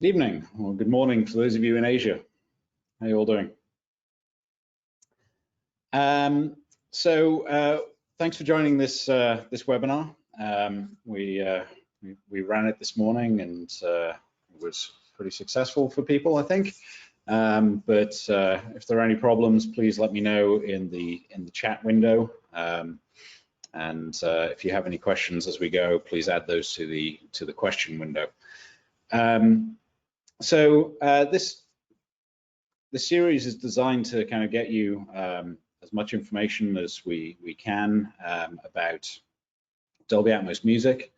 Good evening, or good morning for those of you in Asia. How are you all doing? Thanks for joining this this webinar. We ran it this morning, and it was pretty successful for people, I think. If there are any problems, please let me know in the chat window. If you have any questions as we go, please add those to the question window. The series is designed to kind of get you as much information as we can about Dolby Atmos music,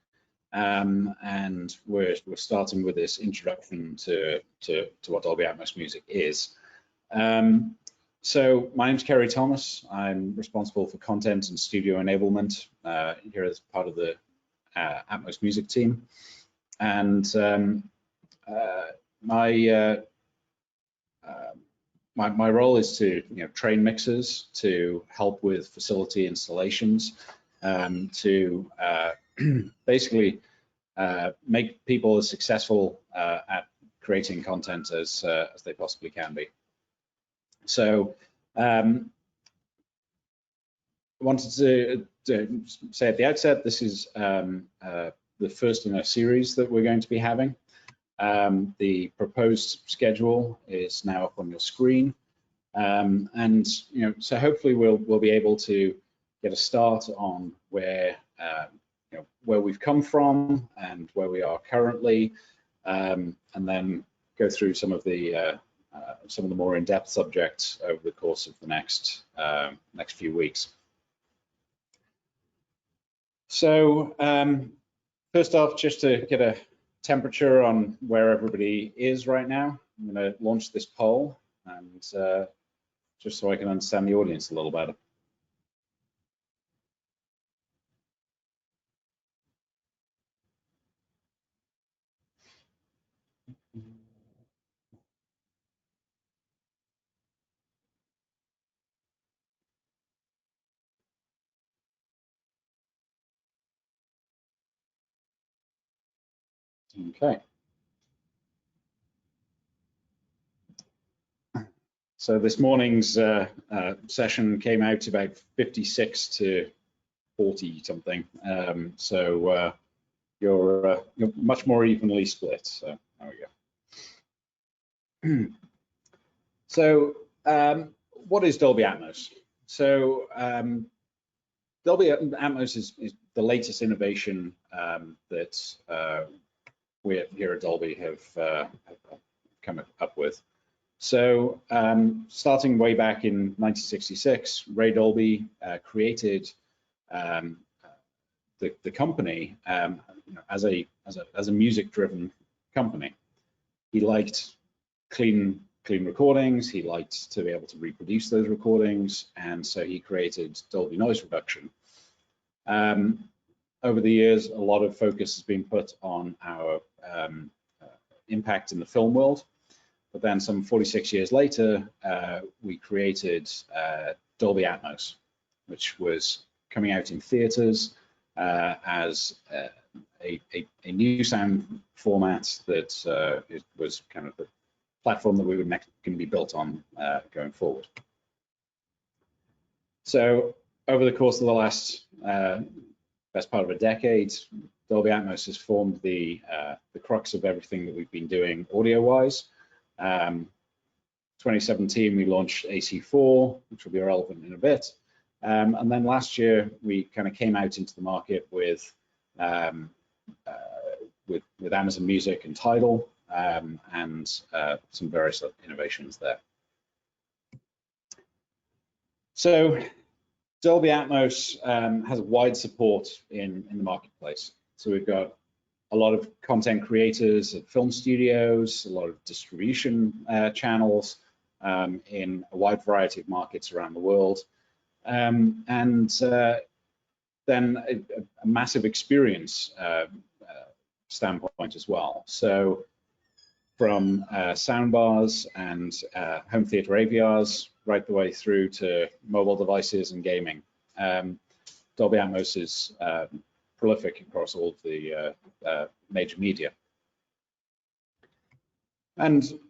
and we're starting with this introduction to what Dolby Atmos music is. So my name's Kerry Thomas. I'm responsible for content and studio enablement here as part of the Atmos music team, and my role is to train mixers, to help with facility installations, to basically make people as successful at creating content as they possibly can be. So I wanted to say at the outset, this is the first in a series that we're going to be having. The proposed schedule is now up on your screen, so hopefully we'll be able to get a start on where we've come from and where we are currently, and then go through some of the more in-depth subjects over the course of the next few weeks. So first off, just to get a temperature on where everybody is right now, I'm going to launch this poll, and just so I can understand the audience a little better. Okay. So this morning's session came out about 56 to 40 something. So you're much more evenly split. So there we go. So what is Dolby Atmos? So Dolby Atmos is the latest innovation that we here at Dolby have come up with. So starting way back in 1966, Ray Dolby created the company as a music-driven company. He liked clean recordings. He liked to be able to reproduce those recordings, and so he created Dolby noise reduction. Over the years, a lot of focus has been put on our impact in the film world. But then some 46 years later, we created Dolby Atmos, which was coming out in theaters as a new sound format that was kind of the platform that we were next going to be built on going forward. So over the course of the last best part of a decade, Dolby Atmos has formed the crux of everything that we've been doing audio-wise. 2017, we launched AC4, which will be relevant in a bit. And then last year, we kind of came out into the market with Amazon Music and Tidal, and some various innovations there. So Dolby Atmos has a wide support in the marketplace. So we've got a lot of content creators at film studios, a lot of distribution channels in a wide variety of markets around the world, and then a massive experience standpoint as well. So from soundbars and home theater AVRs right the way through to mobile devices and gaming. Dolby Atmos is prolific across all of the major media. And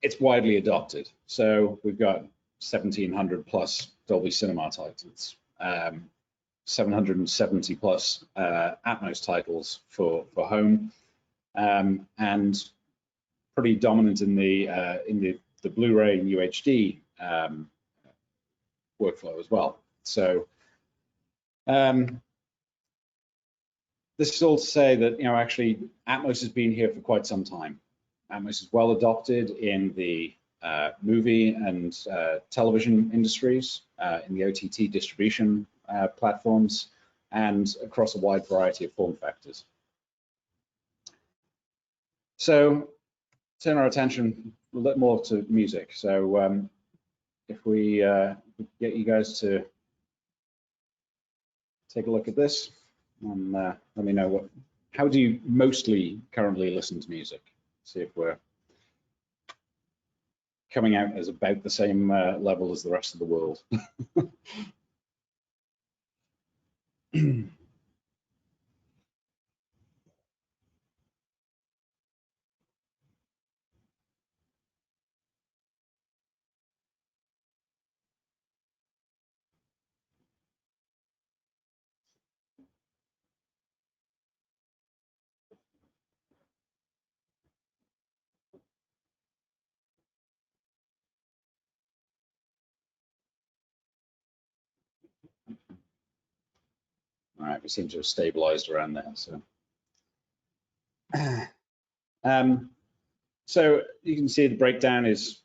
it's widely adopted. So we've got 1,700 plus Dolby Cinema titles, 770 plus Atmos titles for home, and pretty dominant in the Blu-ray and UHD workflow as well. So this is all to say that, actually Atmos has been here for quite some time. Atmos is well adopted in the movie and television industries, in the OTT distribution platforms, and across a wide variety of form factors. So turn our attention a little more to music. So if we get you guys to take a look at this, and let me know how do you mostly currently listen to music? See if we're coming out as about the same level as the rest of the world. All right, we seem to have stabilized around there. So you can see the breakdown is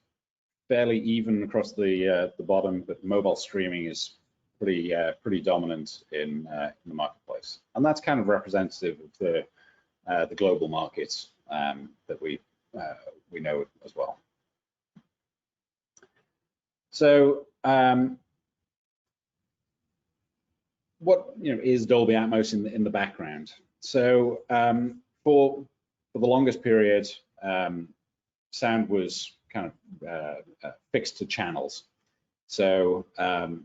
fairly even across the bottom, but mobile streaming is pretty dominant in the marketplace, and that's kind of representative of the global markets that we know as well. So what is Dolby Atmos in the background? So for the longest period, sound was kind of fixed to channels. So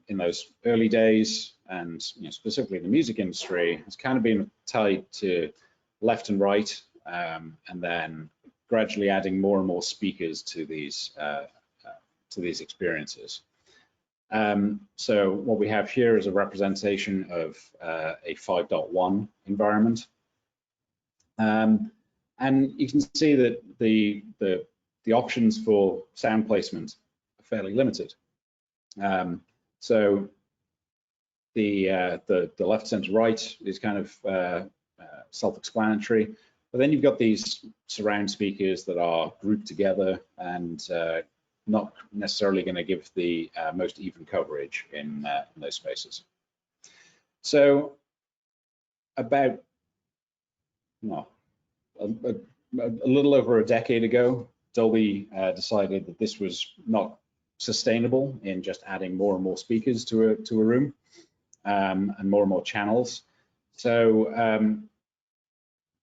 in those early days, and specifically in the music industry, it's kind of been tied to left and right, and then gradually adding more and more speakers to these experiences. So what we have here is a representation of a 5.1 environment, and you can see that the options for sound placement are fairly limited. So the left, center, right is kind of self-explanatory, but then you've got these surround speakers that are grouped together and not necessarily going to give the most even coverage in those spaces. So about a little over a decade ago, Dolby decided that this was not sustainable in just adding more and more speakers to a room and more channels. So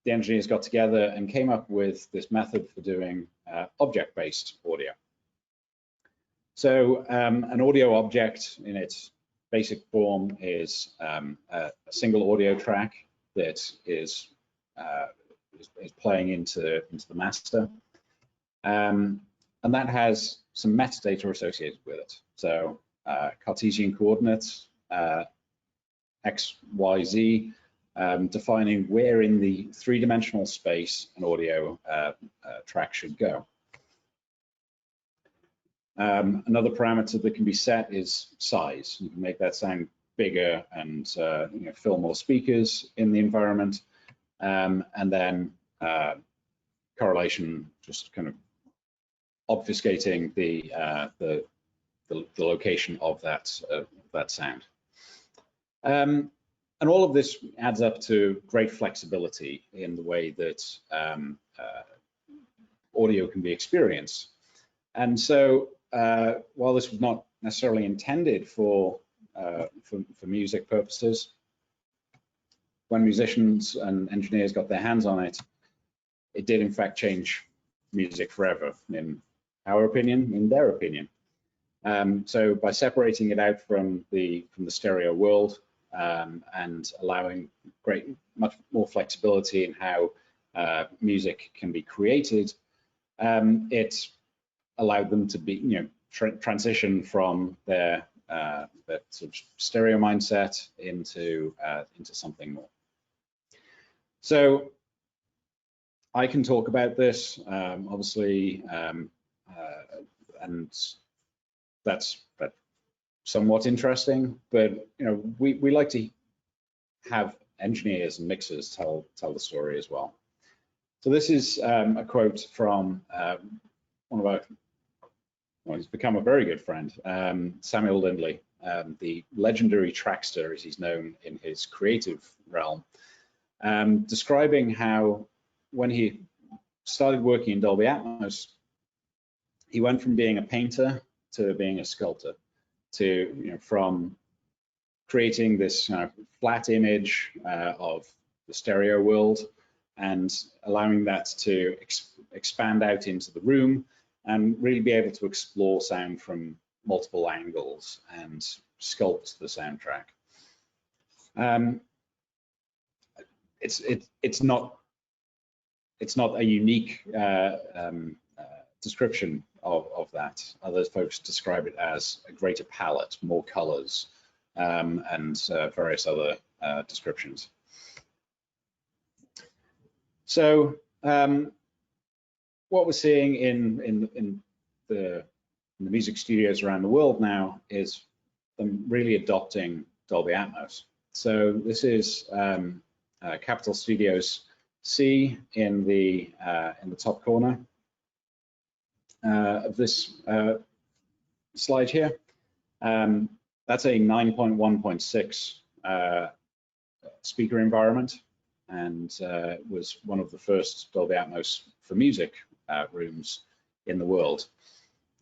the engineers got together and came up with this method for doing object-based audio. So an audio object in its basic form is a single audio track that is playing into the master, and that has some metadata associated with it. So Cartesian coordinates, X, Y, Z, defining where in the three-dimensional space an audio track should go. Another parameter that can be set is size. You can make that sound bigger and fill more speakers in the environment, and then correlation, just kind of obfuscating the location of that sound. And all of this adds up to great flexibility in the way that audio can be experienced. And so while this was not necessarily intended for music purposes, when musicians and engineers got their hands on it, it did in fact change music forever, in our opinion, in their opinion. So by separating it out from the stereo world and allowing much more flexibility in how music can be created, it allowed them to be, transition from their sort of stereo mindset into something more. So I can talk about this, obviously, and that's somewhat interesting. But we like to have engineers and mixers tell the story as well. So this is a quote from one of our, well, he's become a very good friend, Samuel Lindley, the legendary trackster, as he's known in his creative realm, describing how when he started working in Dolby Atmos, he went from being a painter to being a sculptor, to from creating this flat image of the stereo world and allowing that to expand out into the room and really be able to explore sound from multiple angles and sculpt the soundtrack. It's not a unique description of that. Other folks describe it as a greater palette, more colors, and various other descriptions. So what we're seeing in the music studios around the world now is them really adopting Dolby Atmos. So this is Capital Studios C in the top corner of this slide here. That's a 9.1.6 speaker environment, and was one of the first Dolby Atmos for music rooms in the world.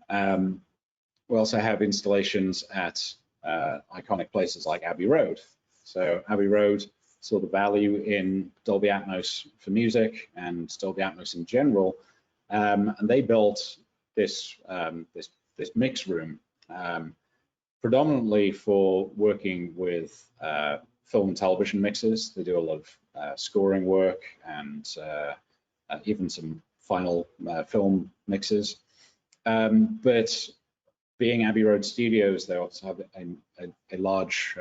We also have installations at iconic places like Abbey Road. So Abbey Road saw the value in Dolby Atmos for music and Dolby Atmos in general, and they built this mix room predominantly for working with film and television mixers. They do a lot of scoring work and even some final film mixes. But being Abbey Road Studios, they also have a large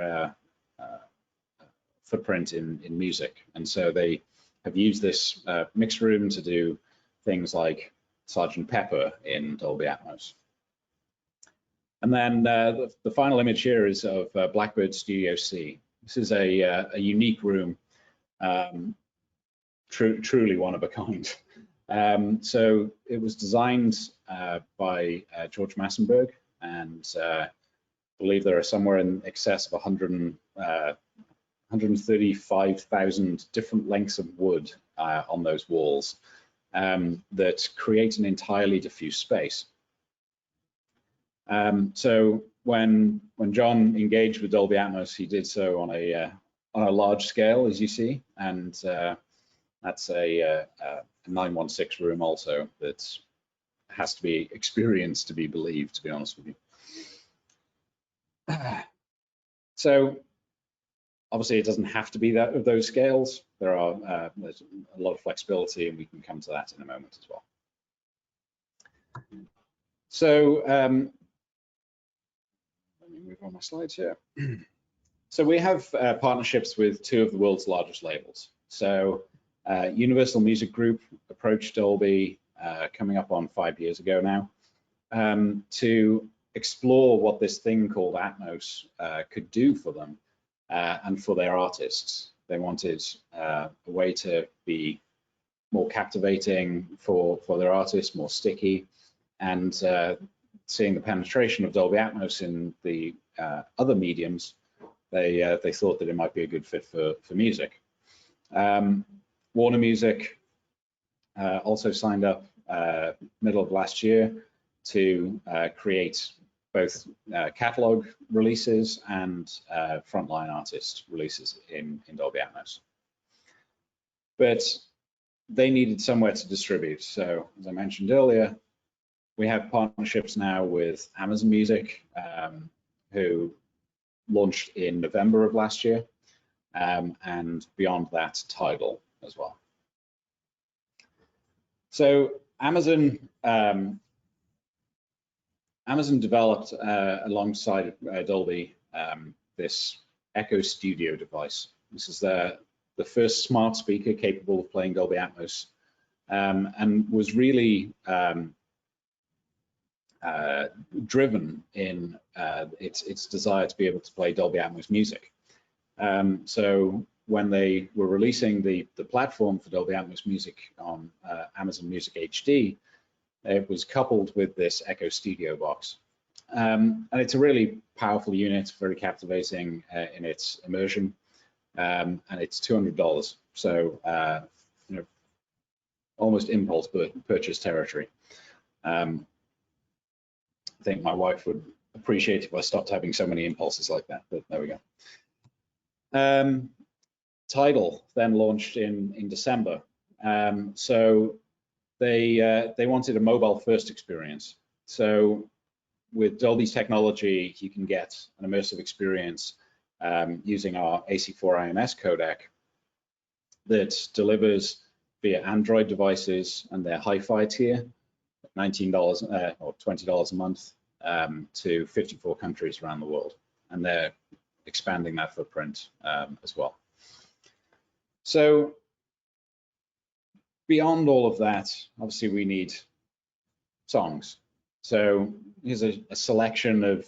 footprint in music, and so they have used this mix room to do things like Sgt. Pepper in Dolby Atmos. And then the final image here is of Blackbird Studio C. This is a unique room, truly one of a kind. So it was designed by George Massenburg, and I believe there are somewhere in excess of 135,000 different lengths of wood on those walls that create an entirely diffuse space. So when John engaged with Dolby Atmos, he did so on a large scale, as you see, and that's a 916 room also that has to be experienced to be believed, to be honest with you. So obviously it doesn't have to be that of those scales. There's a lot of flexibility, and we can come to that in a moment as well. So let me move on my slides here. So we have partnerships with two of the world's largest labels. So Universal Music Group approached Dolby coming up on 5 years ago now to explore what this thing called Atmos could do for them and for their artists. They wanted a way to be more captivating for their artists, more sticky, and seeing the penetration of Dolby Atmos in the other mediums, they thought that it might be a good fit for music. Warner Music also signed up middle of last year to create both catalog releases and frontline artist releases in Dolby Atmos. But they needed somewhere to distribute. So as I mentioned earlier, we have partnerships now with Amazon Music, who launched in November of last year, and beyond that, Tidal as well. So Amazon Amazon developed alongside Dolby this Echo Studio device. This is the first smart speaker capable of playing Dolby Atmos, and was really driven in its desire to be able to play Dolby Atmos music. So when they were releasing the platform for Dolby Atmos music on Amazon Music HD, it was coupled with this Echo Studio box. And it's a really powerful unit, very captivating in its immersion, and it's $200. So, you know, almost impulse purchase territory. I think my wife would appreciate if I stopped having so many impulses like that, but there we go. Tidal then launched in December. So they wanted a mobile-first experience. So with Dolby's technology, you can get an immersive experience using our AC4 IMS codec that delivers via Android devices and their hi-fi tier, $19 or $20 a month to 54 countries around the world. And they're expanding that footprint as well. So beyond all of that, obviously we need songs. So here's a selection of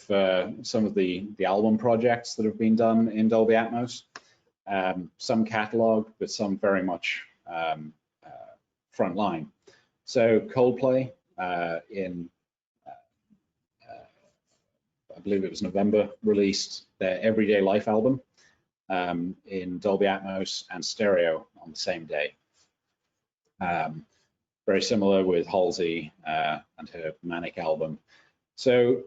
some of the album projects that have been done in Dolby Atmos. Some catalog, but some very much frontline. So Coldplay in, I believe it was November, released their Everyday Life album in Dolby Atmos and stereo on the same day. Very similar with Halsey and her Manic album. So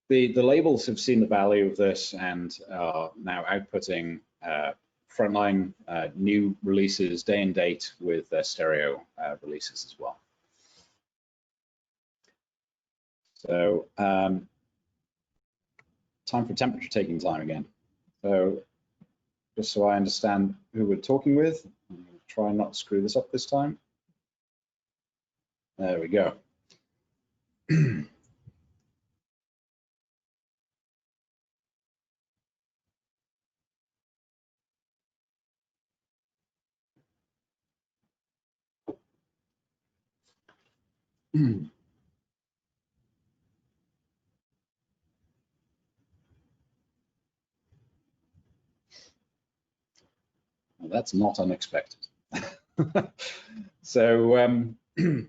the labels have seen the value of this and are now outputting frontline new releases day and date with their stereo releases as well. So time for temperature taking time again. So just so I understand who we're talking with, I'm going to try and not screw this up this time. There we go. Well, that's not unexpected. So you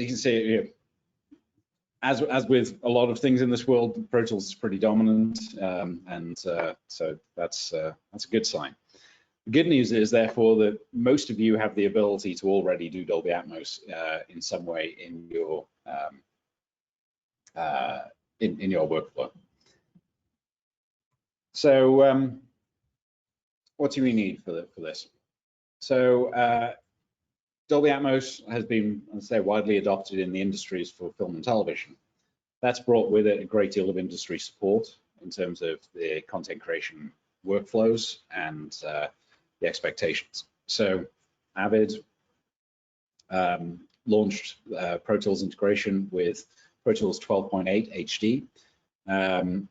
can see, as with a lot of things in this world, Pro Tools is pretty dominant, and so that's a good sign. The good news is, therefore, that most of you have the ability to already do Dolby Atmos in some way in your workflow. So what do we need for this? So Dolby Atmos has been, I'd say, widely adopted in the industries for film and television. That's brought with it a great deal of industry support in terms of the content creation workflows and the expectations. So Avid launched Pro Tools integration with Pro Tools 12.8 HD.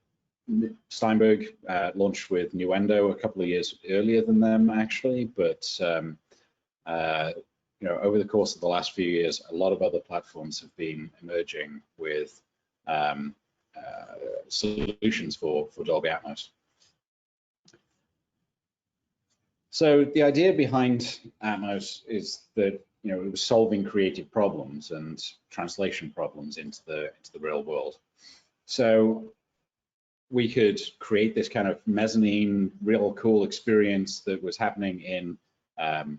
Steinberg launched with Nuendo a couple of years earlier than them, actually, but you know, over the course of the last few years, a lot of other platforms have been emerging with solutions for Dolby Atmos. So the idea behind Atmos is that, you know, it was solving creative problems and translation problems into the real world. So we could create this kind of mezzanine, real cool experience that was happening in the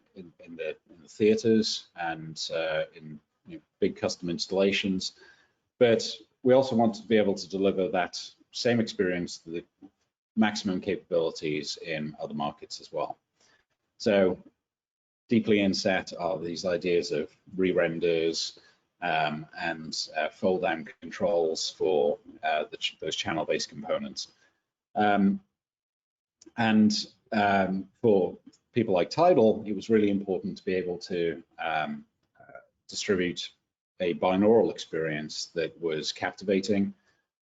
theaters and in, you know, big custom installations, but we also want to be able to deliver that same experience to the maximum capabilities in other markets as well. So deeply inset are these ideas of re-renders and fold-down controls for those channel-based components. For people like Tidal, it was really important to be able to distribute a binaural experience that was captivating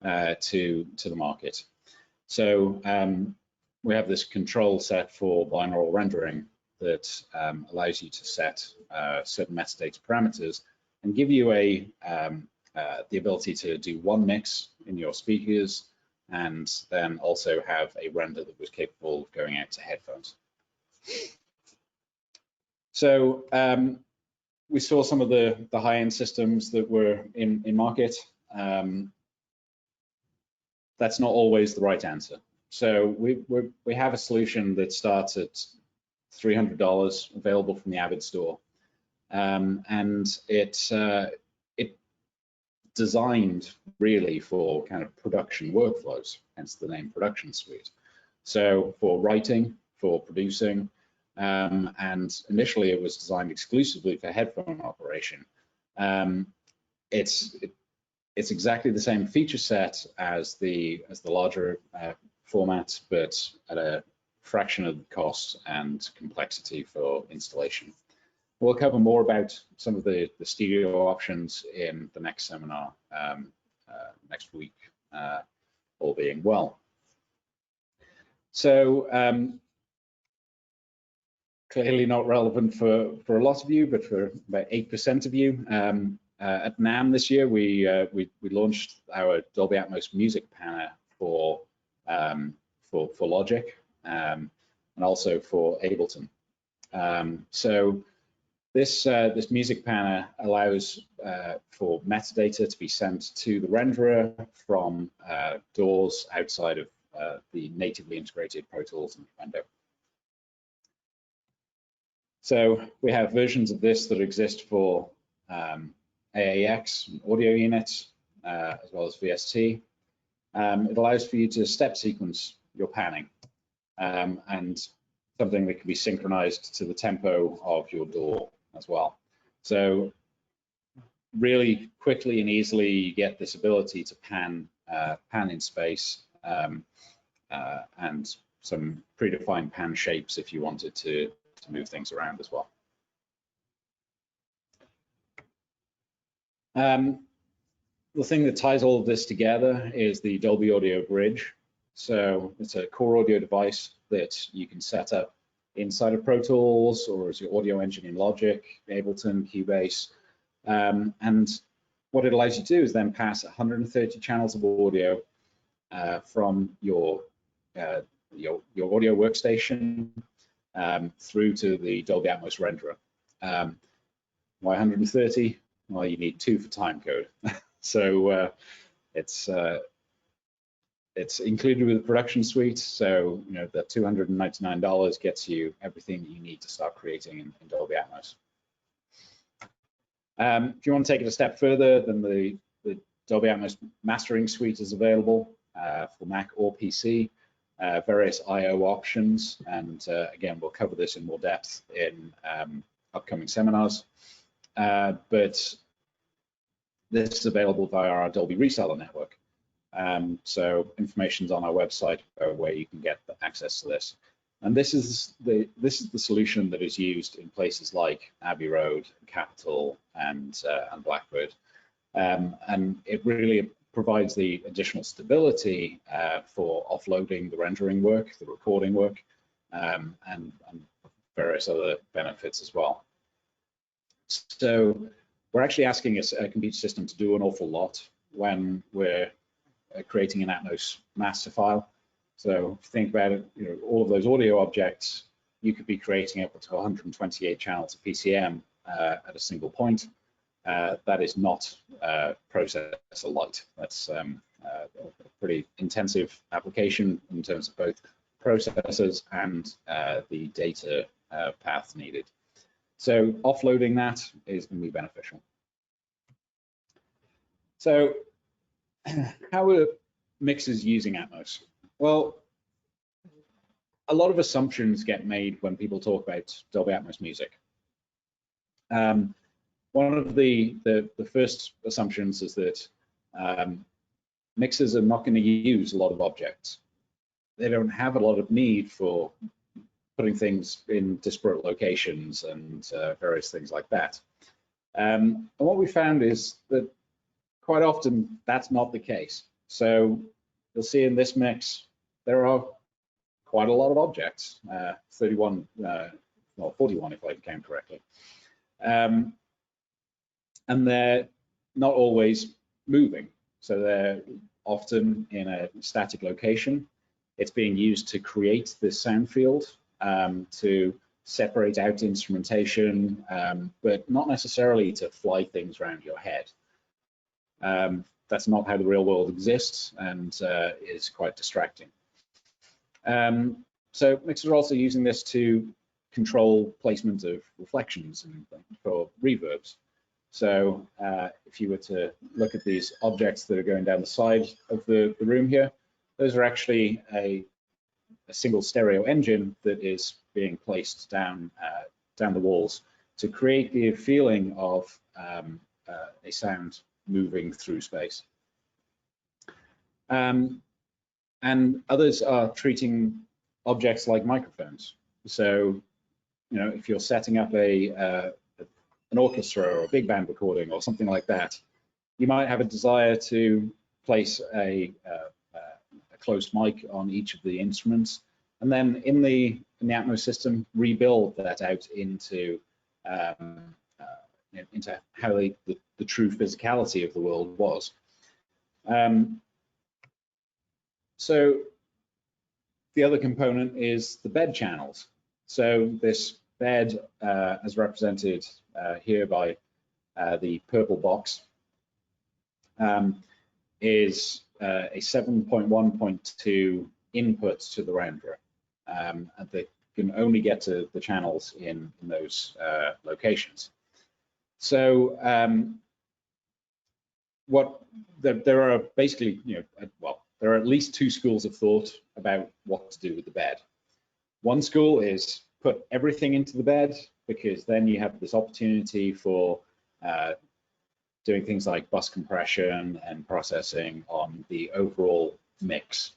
to the market. So we have this control set for binaural rendering that allows you to set certain metadata parameters and give you the ability to do one mix in your speakers, and then also have a render that was capable of going out to headphones. So we saw some of the high-end systems that were in market. That's not always the right answer. So we have a solution that starts at $300 available from the Avid store, and it's designed really for kind of production workflows, hence the name Production Suite. So for writing, for producing, and initially it was designed exclusively for headphone operation. It's exactly the same feature set as the larger formats, but at a fraction of the cost and complexity for installation. We'll cover more about some of the stereo options in the next seminar next week, all being well. So clearly not relevant for a lot of you, but for about 8% of you. At NAMM this year, we launched our Dolby Atmos music panel for Logic and also for Ableton. So this music panel allows for metadata to be sent to the renderer from doors outside of the natively integrated Pro Tools and Windows. So we have versions of this that exist for AAX audio units, as well as VST. It allows for you to step sequence your panning, and something that can be synchronized to the tempo of your DAW as well. So really quickly and easily you get this ability to pan in space, and some predefined pan shapes if you wanted to move things around as well. The thing that ties all of this together is the Dolby Audio Bridge. So it's a core audio device that you can set up inside of Pro Tools or as your audio engine in Logic, Ableton, Cubase. And what it allows you to do is then pass 130 channels of audio from your audio workstation through to the Dolby Atmos renderer. Why 130? Well, you need 2 for timecode. So it's included with the production suite. So the $299 gets you everything that you need to start creating in Dolby Atmos. If you want to take it a step further, then the Dolby Atmos mastering suite is available for Mac or PC. Various I/O options, and again, we'll cover this in more depth in upcoming seminars. But this is available via our Dolby reseller network. So information's on our website where you can get access to this. And this is the solution that is used in places like Abbey Road, Capitol, and Blackbird. And it really provides the additional stability for offloading the rendering work, the recording work, and various other benefits as well. So we're actually asking a computer system to do an awful lot when we're creating an Atmos master file. So if you think about it, all of those audio objects, you could be creating up to 128 channels of PCM at a single point. That is not processor light. That's a pretty intensive application in terms of both processors and the data path needed. So offloading that is going to be beneficial. So how are mixers using Atmos? Well, a lot of assumptions get made when people talk about Dolby Atmos music. One of the first assumptions is that mixers are not going to use a lot of objects. They don't have a lot of need for putting things in disparate locations and various things like that. And what we found is that quite often that's not the case. So you'll see in this mix, there are quite a lot of objects, 31, well, 41 if I count correctly. And they're not always moving. So they're often in a static location. It's being used to create this sound field, to separate out instrumentation, but not necessarily to fly things around your head. That's not how the real world exists, and is quite distracting. So mixers are also using this to control placement of reflections and for reverbs. So if you were to look at these objects that are going down the side of the room here, those are actually a single stereo engine that is being placed down the walls to create the feeling of a sound moving through space. And others are treating objects like microphones. So, you know, if you're setting up an orchestra or a big band recording or something like that, you might have a desire to place a closed mic on each of the instruments, and then in the Atmos system, rebuild that out into how the true physicality of the world was. So the other component is the bed channels. So this bed, as represented here by the purple box, is a 7.1.2 input to the renderer, and they can only get to the channels in those locations. So there are basically, you know, well, there are at least two schools of thought about what to do with the bed. One school is put everything into the bed, because then you have this opportunity for doing things like bus compression and processing on the overall mix.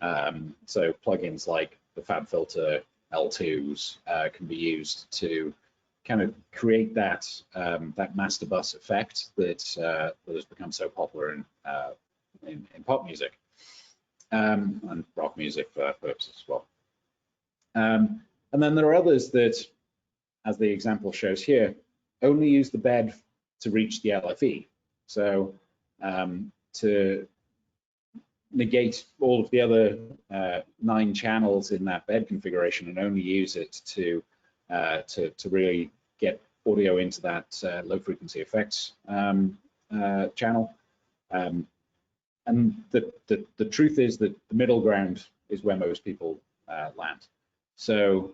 So plugins like the FabFilter L2s can be used to kind of create that that master bus effect that has become so popular in pop music and rock music for that purpose as well. And then there are others that, as the example shows here, only use the bed to reach the LFE. So to negate all of the other 9 channels in that bed configuration and only use it to really get audio into that low frequency effects channel. And the truth is that the middle ground is where most people land. So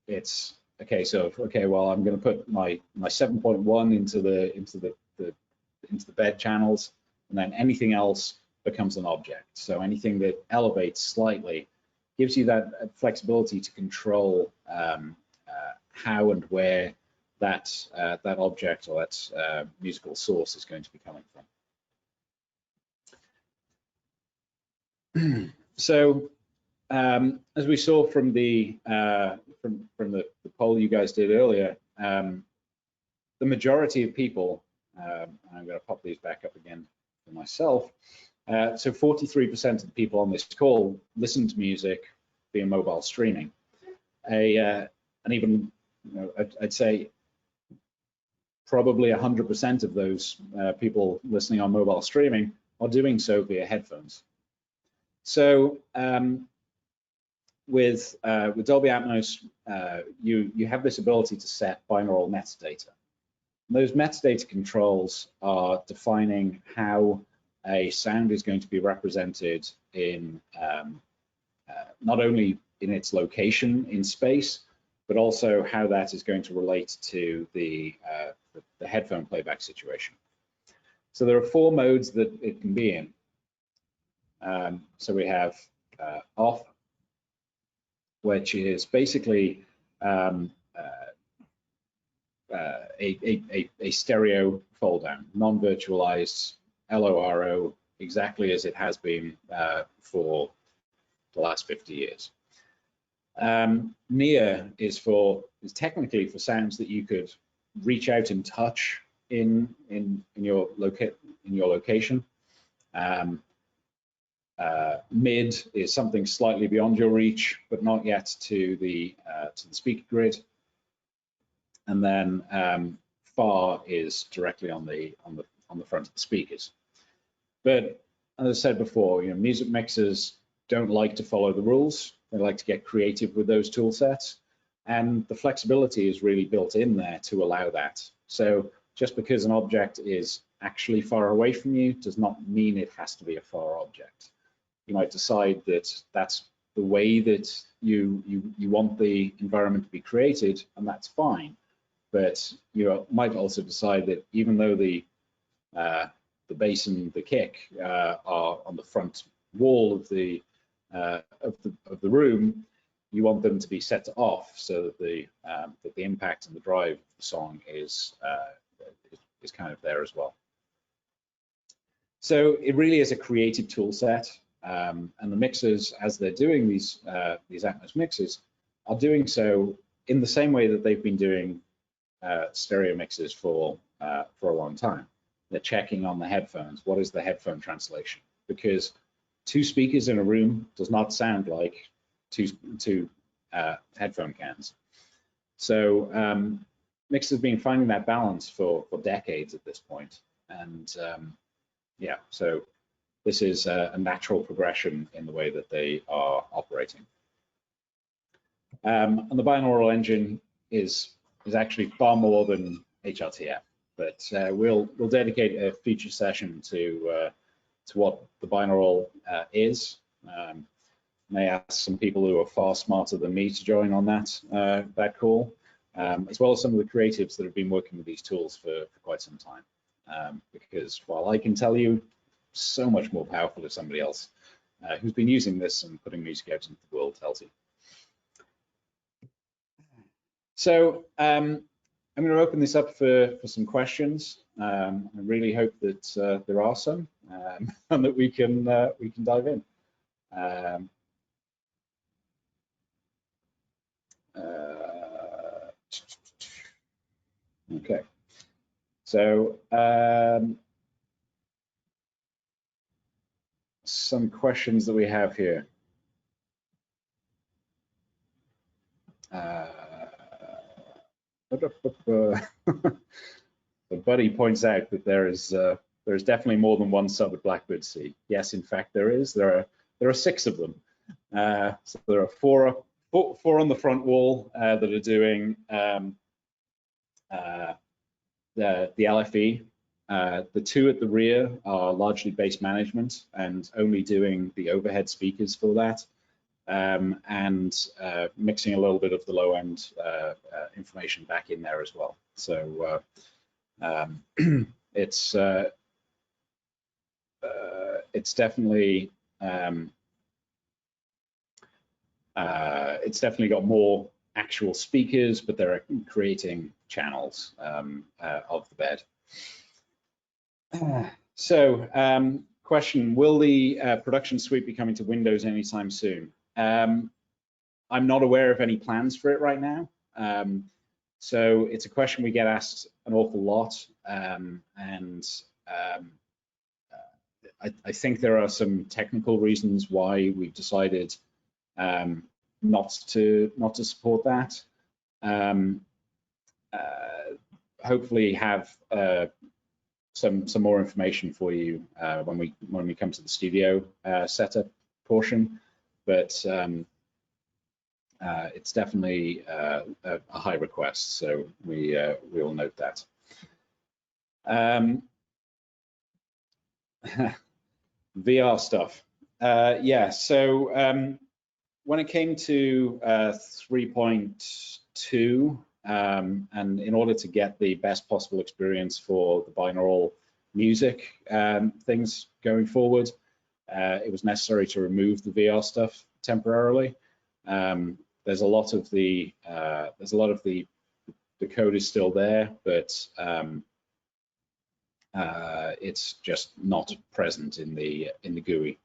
it's a case of, okay, well, I'm going to put my 7.1 into the bed channels, and then anything else becomes an object. So anything that elevates slightly gives you that flexibility to control how and where that object or that musical source is going to be coming from. So as we saw from the poll you guys did earlier, the majority of people, I'm going to pop these back up again for myself. So 43% of the people on this call listen to music via mobile streaming. And even, you know, I'd say probably 100% of those people listening on mobile streaming are doing so via headphones. So with Dolby Atmos, you have this ability to set binaural metadata. And those metadata controls are defining how a sound is going to be represented in not only in its location in space, but also how that is going to relate to the headphone playback situation. So there are 4 modes that it can be in. So we have off, which is basically a stereo fold down, non-virtualized LORO, exactly as it has been for the last 50 years. Near is technically for sounds that you could reach out and touch in your location. Mid is something slightly beyond your reach, but not yet to the speaker grid. And then far is directly on the front of the speakers. But as I said before, music mixers don't like to follow the rules. They like to get creative with those tool sets, and the flexibility is really built in there to allow that. So just because an object is actually far away from you does not mean it has to be a far object. You might decide that that's the way that you want the environment to be created, and that's fine. But you might also decide that even though the bass and the kick are on the front wall of the room, you want them to be set to off so that the impact and the drive of the song is kind of there as well. So it really is a creative tool set, and the mixers, as they're doing these Atmos mixes, are doing so in the same way that they've been doing stereo mixes for a long time. They're checking on the headphones. What is the headphone translation? Because two speakers in a room does not sound like two headphone cans. So mixers have been finding that balance for decades at this point. And yeah, so this is a natural progression in the way that they are operating. And the binaural engine is actually far more than HRTF, but we'll dedicate a feature session to what the binaural is. May ask some people who are far smarter than me to join on that call, as well as some of the creatives that have been working with these tools for quite some time. Because while I can tell you, so much more powerful if somebody else who's been using this and putting music out into the world tells you. So I'm going to open this up for some questions. I really hope that there are some, and that we can dive in. Okay, so some questions that we have here. The buddy points out that there's definitely more than one sub at Blackbird C. Yes, in fact, there is. There are 6 of them. So there are four on the front wall that are doing the LFE. The 2 at the rear are largely bass management and only doing the overhead speakers for that, and mixing a little bit of the low end information back in there as well. So it's definitely got more actual speakers, but they're creating channels of the bed. So question, will the production suite be coming to Windows anytime soon? I'm not aware of any plans for it right now. So it's a question we get asked an awful lot, and I think there are some technical reasons why we've decided not to support that. Hopefully have some more information for you when we come to the studio setup portion, but it's definitely a high request, so we will note that. VR stuff. Yeah, so when it came to 3.2, and in order to get the best possible experience for the binaural music things going forward, it was necessary to remove the VR stuff temporarily. There's a lot of the code is still there, but it's just not present in the GUI.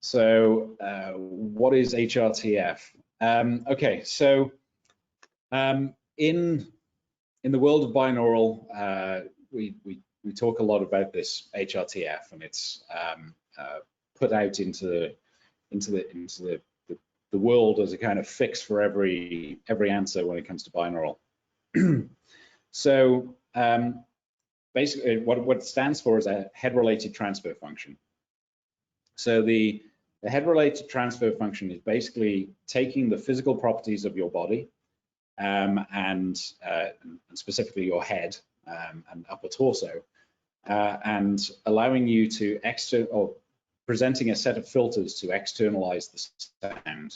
So what is HRTF? Okay, so in the world of binaural, we talk a lot about this HRTF, and it's put out into the world as a kind of fix for every answer when it comes to binaural. So basically, what it stands for is a head-related transfer function. So the head-related transfer function is basically taking the physical properties of your body and specifically your head and upper torso, and allowing you to presenting a set of filters to externalize the sound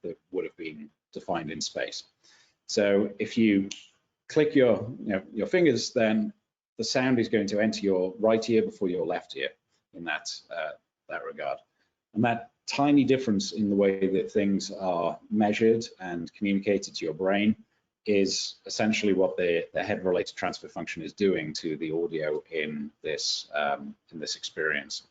that would have been defined in space. So if you click your fingers, then the sound is going to enter your right ear before your left ear in that regard. And that tiny difference in the way that things are measured and communicated to your brain is essentially what the head-related transfer function is doing to the audio in this experience.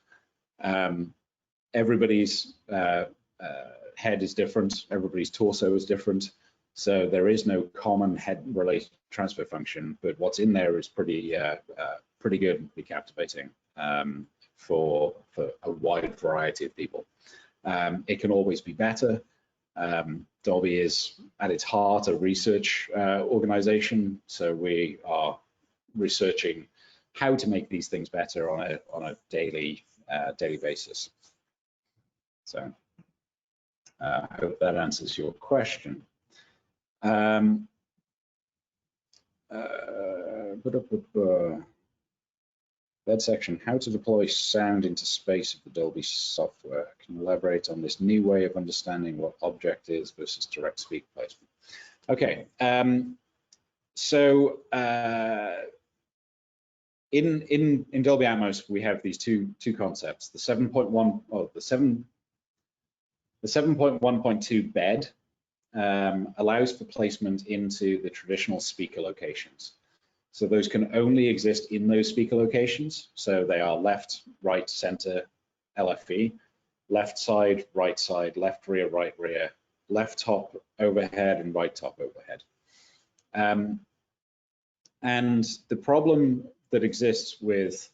Everybody's head is different. Everybody's torso is different. So there is no common head-related transfer function, but what's in there is pretty good and pretty captivating for a wide variety of people. It can always be better. Dolby is at its heart a research organization, so we are researching how to make these things better on a daily basis. So I hope that answers your question. That section, how to deploy sound into space of the Dolby software. Can you elaborate on this new way of understanding what object is versus direct speaker placement? Okay, so in Dolby Atmos, we have these two concepts. The 7.1 or the 7.1.2 bed allows for placement into the traditional speaker locations. So those can only exist in those speaker locations. So they are left, right, center, LFE, left side, left rear, right rear, left top overhead, and right top overhead. And the problem that exists with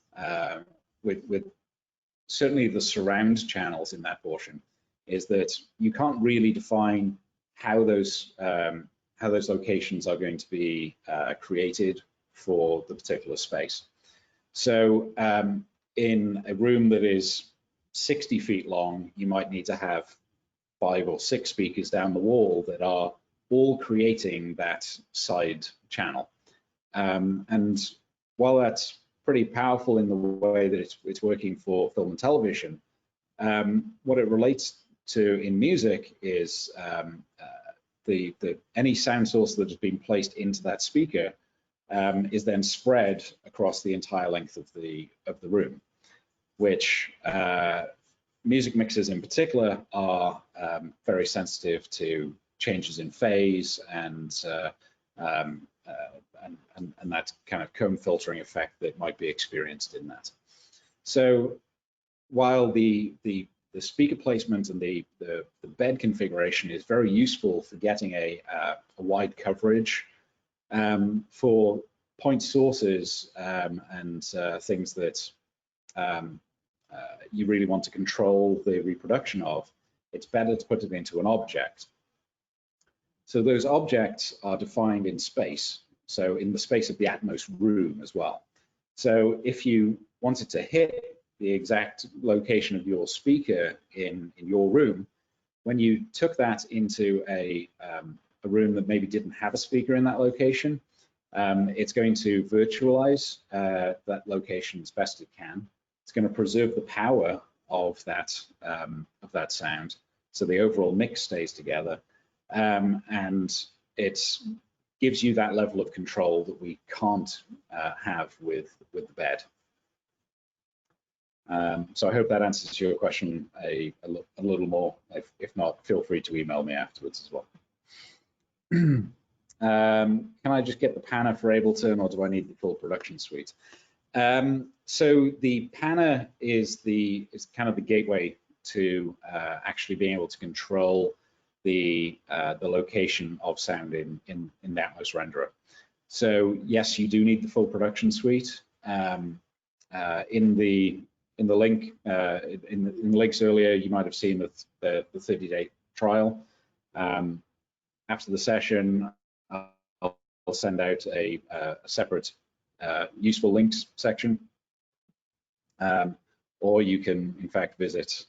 certainly the surround channels in that portion is that you can't really define how those locations are going to be created for the particular space. So in a room that is 60 feet long, you might need to have 5 or 6 speakers down the wall that are all creating that side channel. And while that's pretty powerful in the way that it's working for film and television, what it relates to in music is any sound source that has been placed into that speaker is then spread across the entire length of the room, which music mixers in particular are very sensitive to changes in phase and that kind of comb filtering effect that might be experienced in that. So while the speaker placement and the bed configuration is very useful for getting a wide coverage for point sources and things that you really want to control the reproduction of, it's better to put it into an object. So those objects are defined in space, so in the space of the Atmos room as well. So if you wanted to hit the exact location of your speaker in your room, when you took that into a room that maybe didn't have a speaker in that location, it's going to virtualize that location as best it can. It's going to preserve the power of that sound, so the overall mix stays together, and it gives you that level of control that we can't have with the bed. So I hope that answers your question a little more. If not, feel free to email me afterwards as well. Can I just get the panner for Ableton, or do I need the full production suite? So the panner is kind of the gateway to actually being able to control the location of sound in the Atmos renderer. So yes, you do need the full production suite. In the link in the links earlier, you might have seen the 30-day trial. After the session, I'll send out a separate useful links section, or you can in fact visit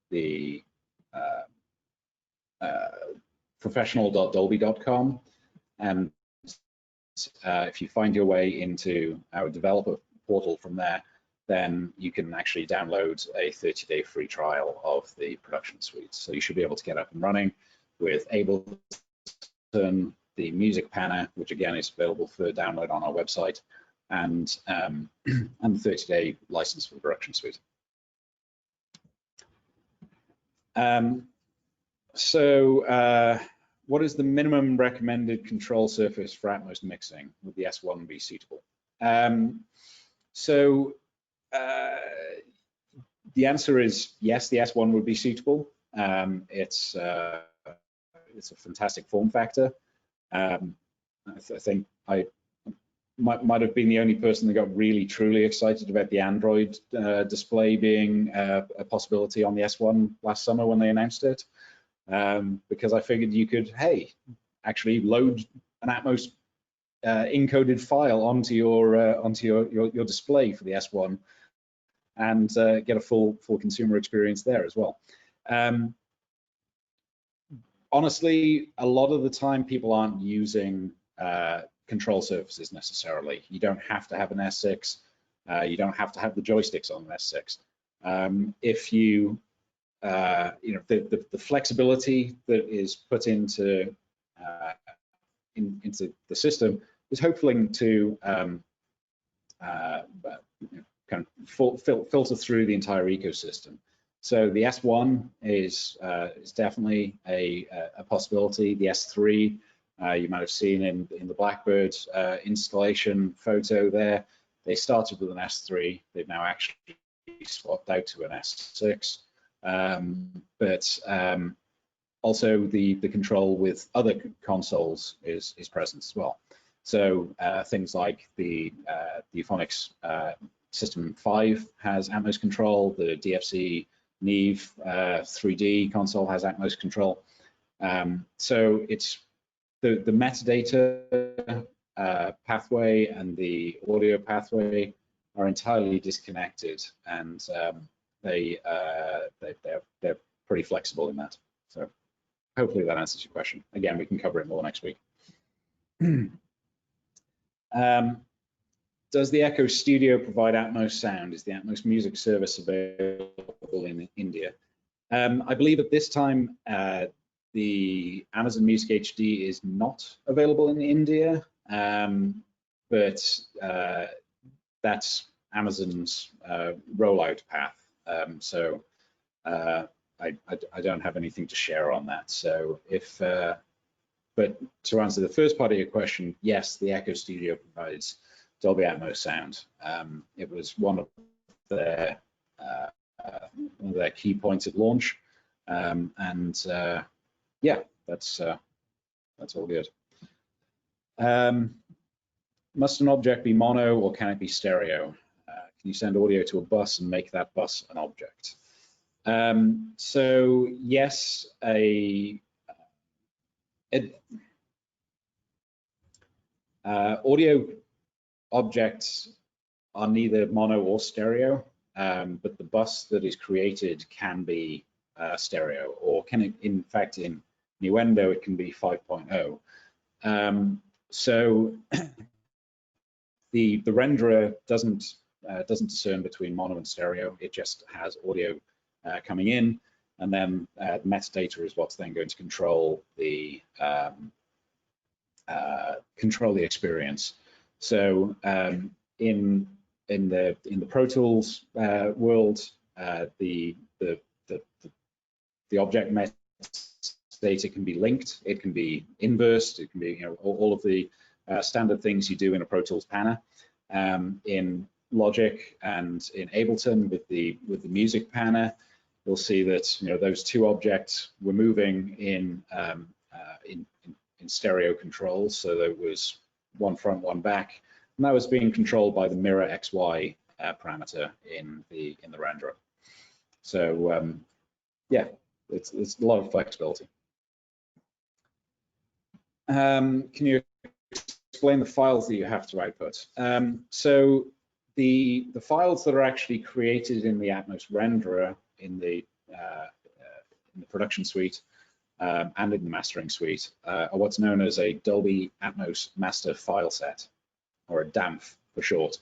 the professional.dolby.com, and if you find your way into our developer portal from there, then you can actually download a 30-day free trial of the production suite. So you should be able to get up and running with Ableton, the Music Panner, which again is available for download on our website, and the 30-day license for the production suite. What is the minimum recommended control surface for Atmos mixing? Would the S1 be suitable? The answer is yes, the S1 would be suitable. It's a fantastic form factor. I think I might have been the only person that got really truly excited about the Android display being a possibility on the S1 last summer when they announced it, because I figured you could, hey, actually load an Atmos encoded file onto your display for the S1 and get a full consumer experience there as well. Honestly, a lot of the time people aren't using control surfaces necessarily. You don't have to have an S6. You don't have to have the joysticks on an S6. If you, the flexibility that is put into the system is hopefully to kind of filter through the entire ecosystem. So the S1 is definitely a possibility. The S3, you might have seen in the Blackbird installation photo there, they started with an S3. They've now actually swapped out to an S6. But also the control with other consoles is present as well. So things like the Euphonics System 5 has Atmos control, the DFC Neve 3D console has Atmos control. So it's the metadata pathway and the audio pathway are entirely disconnected, and they're pretty flexible in that. So hopefully that answers your question. Again, we can cover it more next week. Does the Echo Studio provide Atmos sound? Is the Atmos music service available in India? I believe at this time the Amazon Music HD is not available in India, but that's Amazon's rollout path. So I don't have anything to share on that. So if, but to answer the first part of your question, yes, the Echo Studio provides Dolby Atmos sound. It was one of their key points at launch, and yeah, that's all good. Must an object be mono or can it be stereo? Can you send audio to a bus and make that bus an object? So yes, audio objects are neither mono or stereo, but the bus that is created can be stereo, or can, in fact, in Nuendo, it can be 5.0. So the renderer doesn't discern between mono and stereo. It just has audio coming in, and then the metadata is what's then going to control the experience. So in the Pro Tools world, the object metadata can be linked. It can be inversed. It can be, all of the standard things you do in a Pro Tools panner. In Logic and in Ableton with the music panner, you'll see that those two objects were moving in stereo controls. So there was one front, one back, and that was being controlled by the mirror XY parameter in the renderer. So yeah, it's a lot of flexibility. Can you explain the files that you have to output? So the files that are actually created in the Atmos renderer in the production suite and in the mastering suite are what's known as a Dolby Atmos master file set, or a DAMF for short.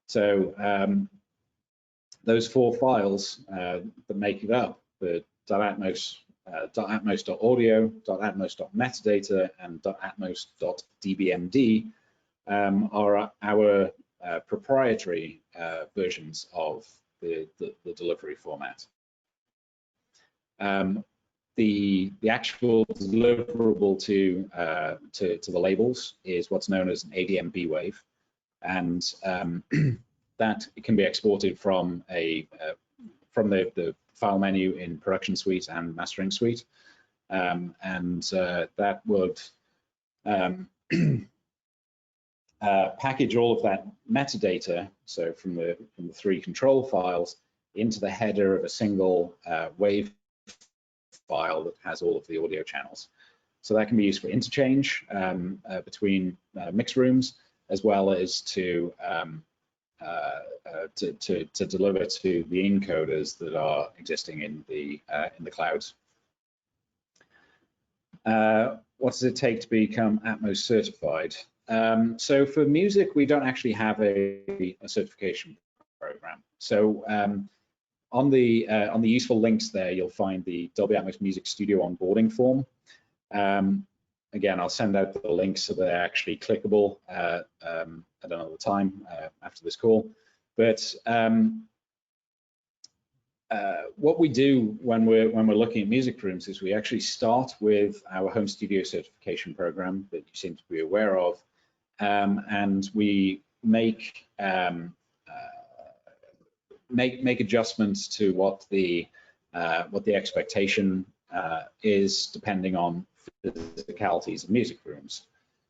So those four files that make it up, the .atmos, .atmos.audio, .atmos.metadata, and .atmos.dbmd are our proprietary versions of the delivery format. The actual deliverable to the labels is what's known as an ADMB wave, and that can be exported from the file menu in Production Suite and Mastering Suite, and that would package all of that metadata, so from the three control files, into the header of a single wave file that has all of the audio channels. So that can be used for interchange between mix rooms, as well as to deliver to the encoders that are existing in the clouds. What does it take to become Atmos certified? So for music, we don't actually have a certification program. So on the useful links there, you'll find the Dolby Atmos Music Studio onboarding form. Again, I'll send out the links so they're actually clickable at another time after this call. But what we do when we're looking at music rooms is we actually start with our home studio certification program that you seem to be aware of, and we make adjustments to what the expectation is, depending on physicalities of music rooms.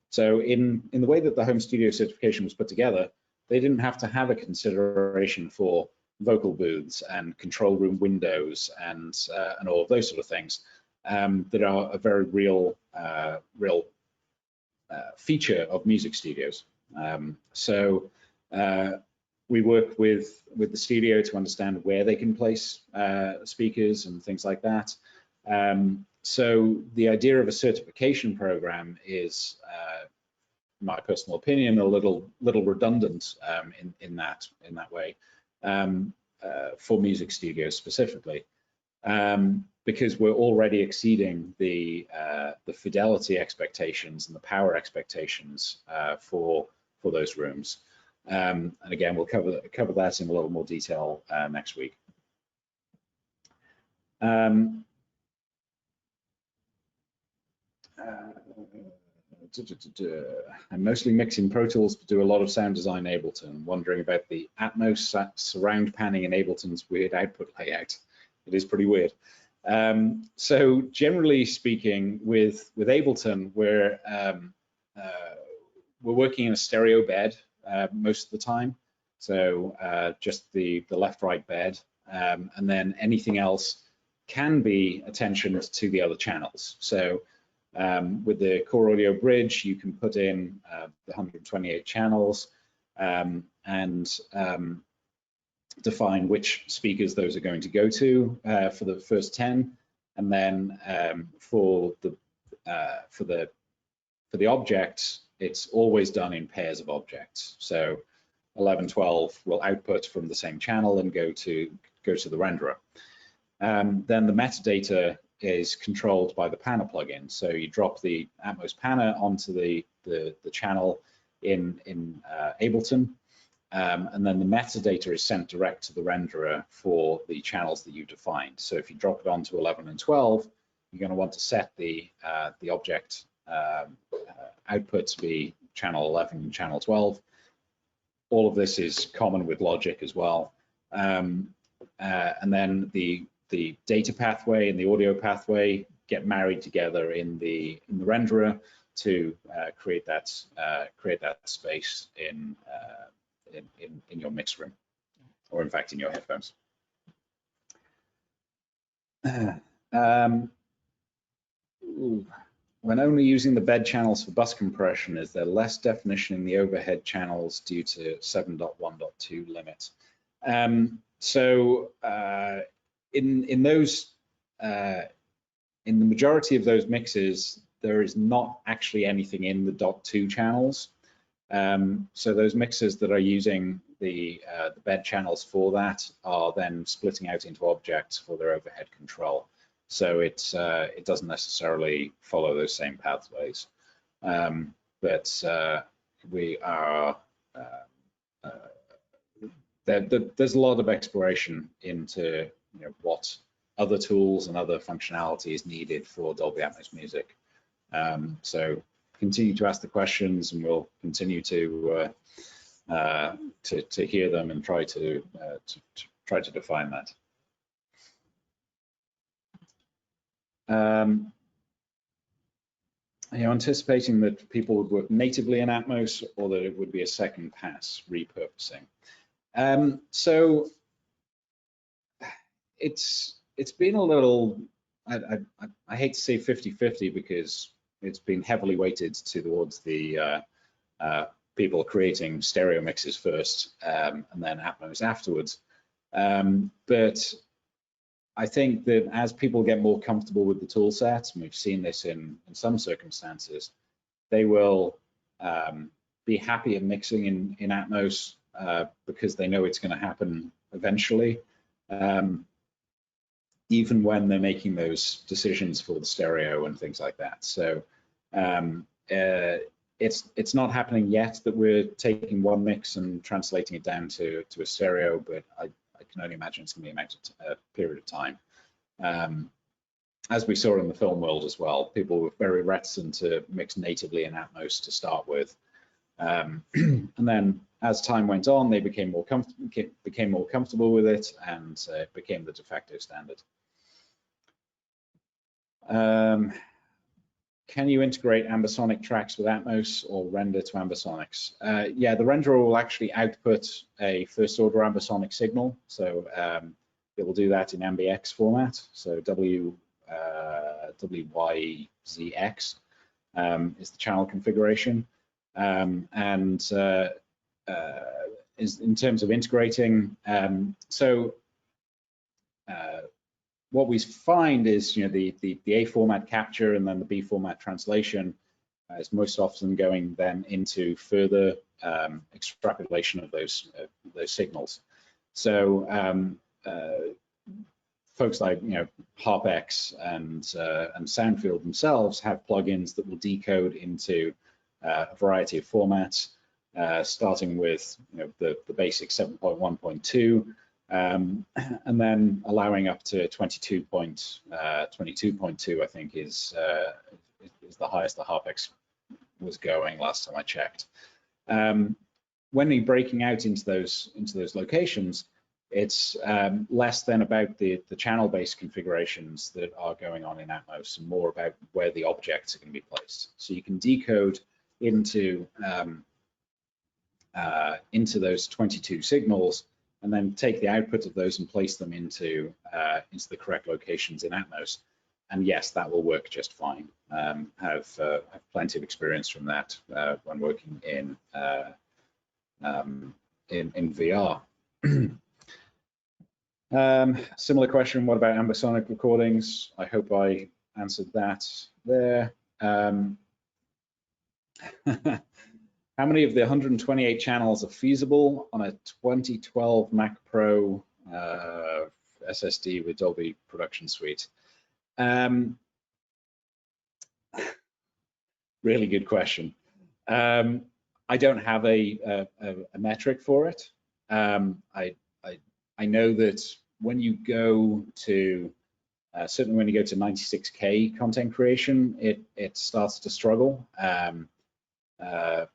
So in the way that the home studio certification was put together, they didn't have to have a consideration for vocal booths and control room windows and all of those sort of things that are a very real feature of music studios. So we work with the studio to understand where they can place speakers and things like that. So the idea of a certification program is, in my personal opinion, a little redundant in that way for music studios specifically, because we're already exceeding the fidelity expectations and the power expectations for those rooms. And again, we'll cover that in a little more detail next week. I'm mostly mixing Pro Tools, but do a lot of sound design in Ableton. Wondering about the Atmos surround panning in Ableton's weird output layout. It is pretty weird. So generally speaking, with Ableton, we're working in a stereo bed most of the time. So just the left-right bed, and then anything else can be attentioned to the other channels. So with the Core Audio Bridge, you can put in the 128 channels and define which speakers those are going to go to for the first 10, and then for the objects, it's always done in pairs of objects. So 11, 12 will output from the same channel and go to the renderer. Then the metadata is controlled by the panner plugin. So you drop the Atmos panner onto the channel in Ableton, and then the metadata is sent direct to the renderer for the channels that you defined. So if you drop it onto 11 and 12, you're going to want to set the object output to be channel 11 and channel 12. All of this is common with Logic as well. And then the the data pathway and the audio pathway get married together in the renderer to create that space in your mix room, or in fact in your headphones. When only using the bed channels for bus compression, is there less definition in the overhead channels due to 7.1.2 limits? In those, in the majority of those mixes, there is not actually anything in the .2 channels. So those mixers that are using the bed channels for that are then splitting out into objects for their overhead control. So it doesn't necessarily follow those same pathways. But we are there's a lot of exploration into what other tools and other functionality is needed for Dolby Atmos music. So continue to ask the questions, and we'll continue to hear them and try to define that. Are you anticipating that people would work natively in Atmos, or that it would be a second pass repurposing? So it's been a little, I hate to say 50-50, because it's been heavily weighted towards the people creating stereo mixes first, and then Atmos afterwards. But I think that as people get more comfortable with the tool set, and we've seen this in some circumstances, they will be happy at mixing in Atmos because they know it's going to happen eventually, even when they're making those decisions for the stereo and things like that. So it's not happening yet that we're taking one mix and translating it down to a stereo, but I can only imagine it's going to be a period of time. As we saw in the film world as well, people were very reticent to mix natively in Atmos to start with. And then as time went on, they became more comfortable with it, and it became the de facto standard. Can you integrate ambisonic tracks with Atmos or render to ambisonics? Yeah, the renderer will actually output a first order ambisonic signal. So it will do that in AmbiX format. So WYZX is the channel configuration. And is in terms of integrating, what we find is, the A format capture and then the B format translation is most often going then into further extrapolation of those signals. So folks like HarpX and Soundfield themselves have plugins that will decode into a variety of formats, starting with the basic 7.1.2. And then allowing up to 22.2, I think is the highest the HarpX was going last time I checked. When you're breaking out into those locations, it's less than about the channel-based configurations that are going on in Atmos, and more about where the objects are going to be placed. So you can decode into those 22 signals, and then take the output of those and place them into the correct locations in Atmos. And yes, that will work just fine. Have plenty of experience from that when working in VR. Similar question, what about ambisonic recordings? I hope I answered that there. How many of the 128 channels are feasible on a 2012 Mac Pro SSD with Dolby Production Suite? Really good question. I don't have a metric for it. I know that when you go to certainly when you go to 96K content creation, it starts to struggle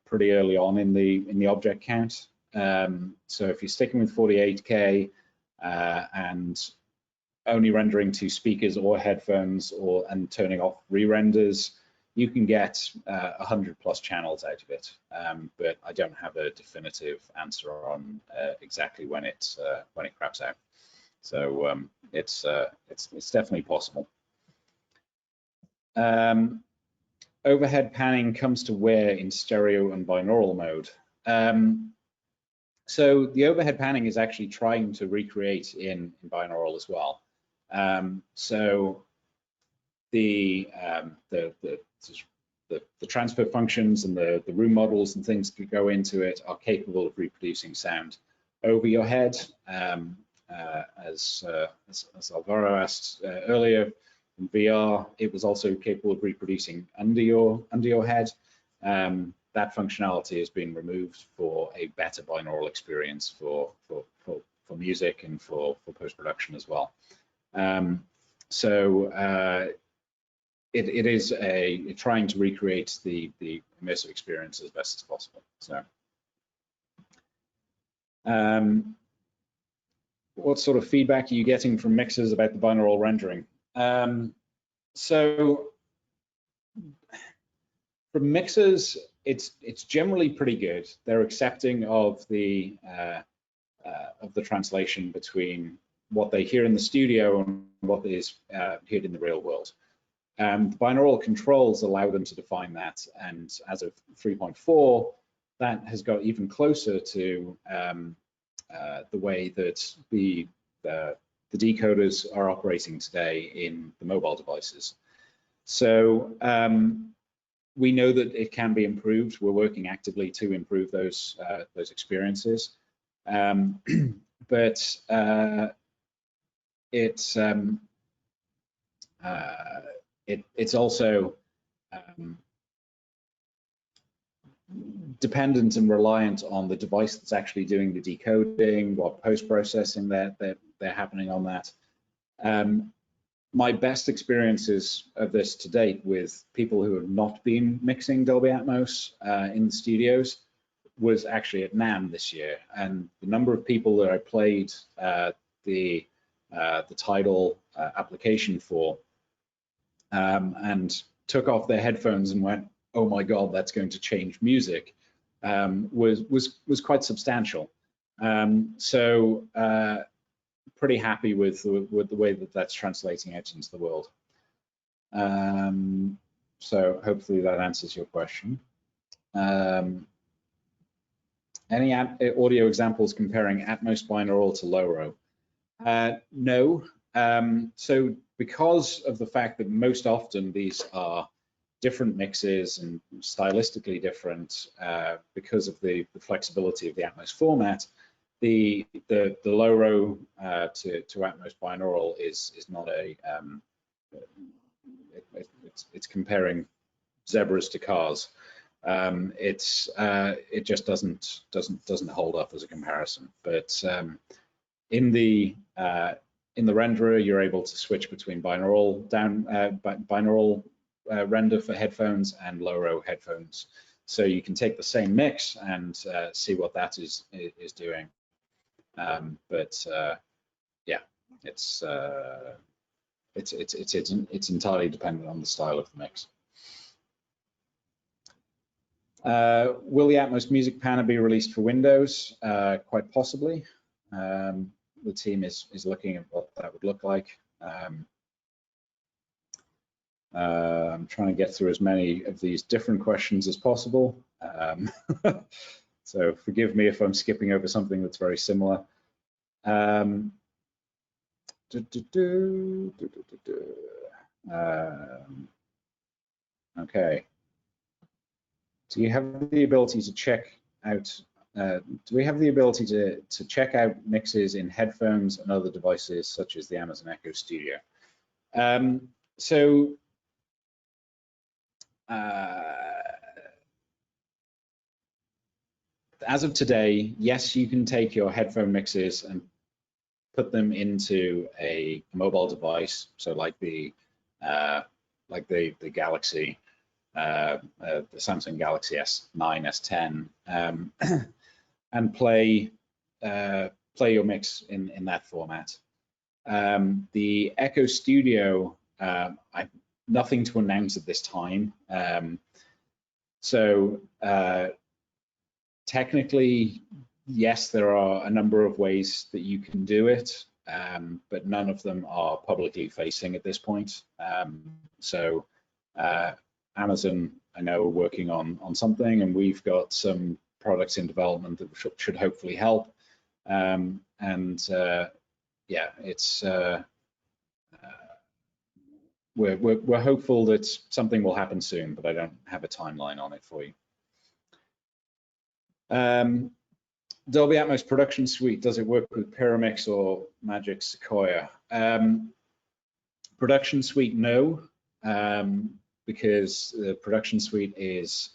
pretty early on in the object count. So if you're sticking with 48K and only rendering to speakers or headphones and turning off re-renders, you can get 100+ channels out of it. But I don't have a definitive answer on exactly when it craps out. So it's definitely possible. Overhead panning comes to where in stereo and binaural mode. So the overhead panning is actually trying to recreate in binaural as well. So the transfer functions and the room models and things that go into it are capable of reproducing sound over your head. As Alvaro asked earlier, in VR, it was also capable of reproducing under your head. That functionality has been removed for a better binaural experience for music and for post-production as well. It is trying to recreate the immersive experience as best as possible. So, what sort of feedback are you getting from mixers about the binaural rendering? So, from mixers, it's generally pretty good. They're accepting of the translation between what they hear in the studio and what is heard in the real world. The binaural controls allow them to define that, and as of 3.4, that has got even closer to the way that the decoders are operating today in the mobile devices. So we know that it can be improved. We're working actively to improve those experiences, but it's also dependent and reliant on the device that's actually doing the decoding, what post-processing they're happening on that. My best experiences of this to date with people who have not been mixing Dolby Atmos in the studios was actually at NAMM this year, and the number of people that I played the Tidal application for and took off their headphones and went, "Oh my God, that's going to change music," was quite substantial. So pretty happy with the way that that's translating out into the world. So hopefully that answers your question. Any audio examples comparing Atmos binaural to low-ro? No. So because of the fact that most often these are different mixes and stylistically different, because of the flexibility of the Atmos format, the low-ro to Atmos binaural is not a it's comparing zebras to cars. It just doesn't hold up as a comparison. But in the renderer, you're able to switch between binaural render for headphones and low-ro headphones. So you can take the same mix and see what that is doing. But yeah, it's entirely dependent on the style of the mix. Will the Atmos Music Panner be released for Windows? Quite possibly. The team is looking at what that would look like. I'm trying to get through as many of these different questions as possible. So forgive me if I'm skipping over something that's very similar. Okay. Do you have the ability to check out? Do we have the ability to check out mixes in headphones and other devices such as the Amazon Echo Studio? So as of today, yes, you can take your headphone mixes and put them into a mobile device, so like the Galaxy, the Samsung Galaxy S9, S10, and play your mix in that format. The Echo Studio, nothing to announce at this time. Technically, yes, there are a number of ways that you can do it, but none of them are publicly facing at this point. Amazon, I know, are working on something, and we've got some products in development that should hopefully help. Yeah, it's we're hopeful that something will happen soon, but I don't have a timeline on it for you. Dolby Atmos Production Suite, does it work with Pyramix or Magic Sequoia? Production Suite, no, because the Production Suite is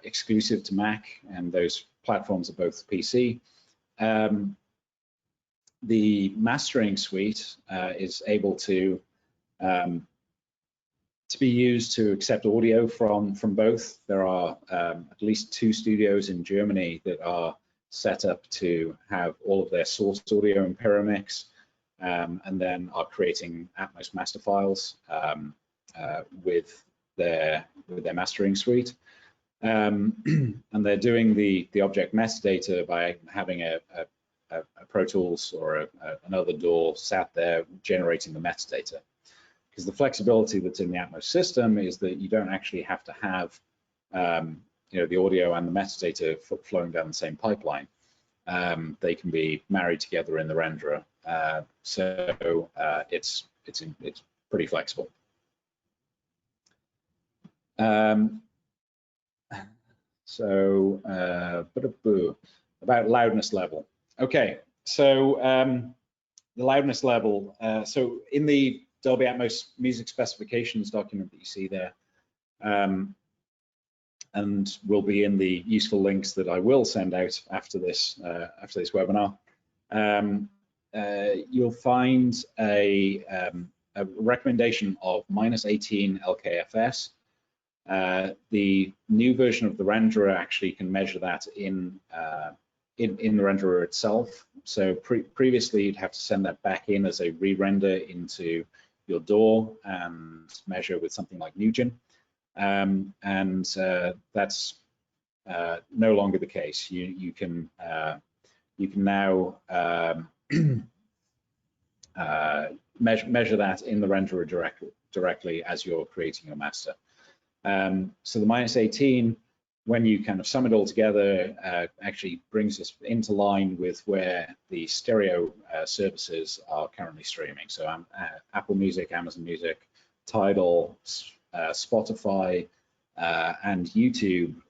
exclusive to Mac, and those platforms are both PC. The Mastering Suite is able to be used to accept audio from both. There are at least 2 studios in Germany that are set up to have all of their source audio in Pyramix, and then are creating Atmos master files with their mastering suite. And they're doing the object metadata by having a Pro Tools or another DAW sat there generating the metadata. Because the flexibility that's in the Atmos system is that you don't actually have to have the audio and the metadata flowing down the same pipeline. They can be married together in the renderer, so it's pretty flexible. About loudness level. Okay, so the loudness level. So in the Dolby Atmos music specifications document that you see there, and will be in the useful links that I will send out after this webinar, you'll find a recommendation of -18 LKFS. The new version of the renderer actually can measure that in the renderer itself. So previously you'd have to send that back in as a re-render into your DAW and measure with something like NewGen, and that's no longer the case. You can now measure that in the renderer directly as you're creating your master. So the -18, when you kind of sum it all together, actually brings us into line with where the stereo services are currently streaming. So Apple Music, Amazon Music, Tidal, Spotify, and YouTube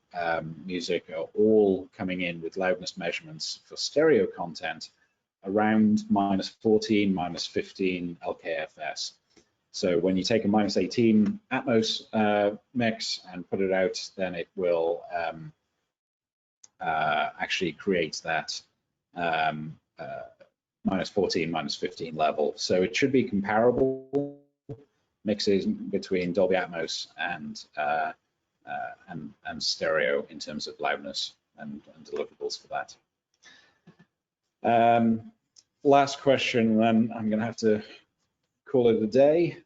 Music are all coming in with loudness measurements for stereo content around -14, -15 LKFS. So when you take a -18 Atmos mix and put it out, then it will actually create that -14, -15 level. So it should be comparable mixes between Dolby Atmos and stereo in terms of loudness and deliverables for that. Last question, then I'm going to have to call it a day,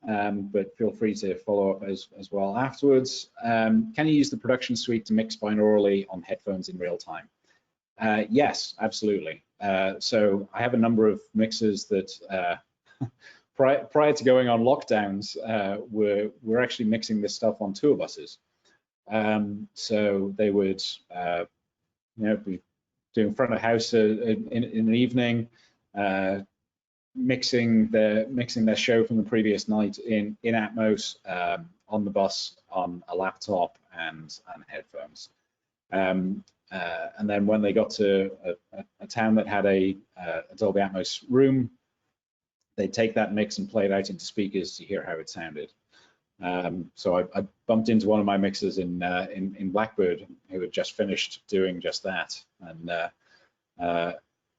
but feel free to follow up as well afterwards. Can you use the production suite to mix binaurally on headphones in real time? Yes, absolutely. So I have a number of mixers that prior to going on lockdowns, we're actually mixing this stuff on tour buses. So they would be doing front of house in an evening, mixing their show from the previous night in Atmos on the bus on a laptop and headphones. And then when they got to a town that had a Dolby Atmos room, they'd take that mix and play it out into speakers to hear how it sounded. So I bumped into one of my mixers in Blackbird who had just finished doing just that. And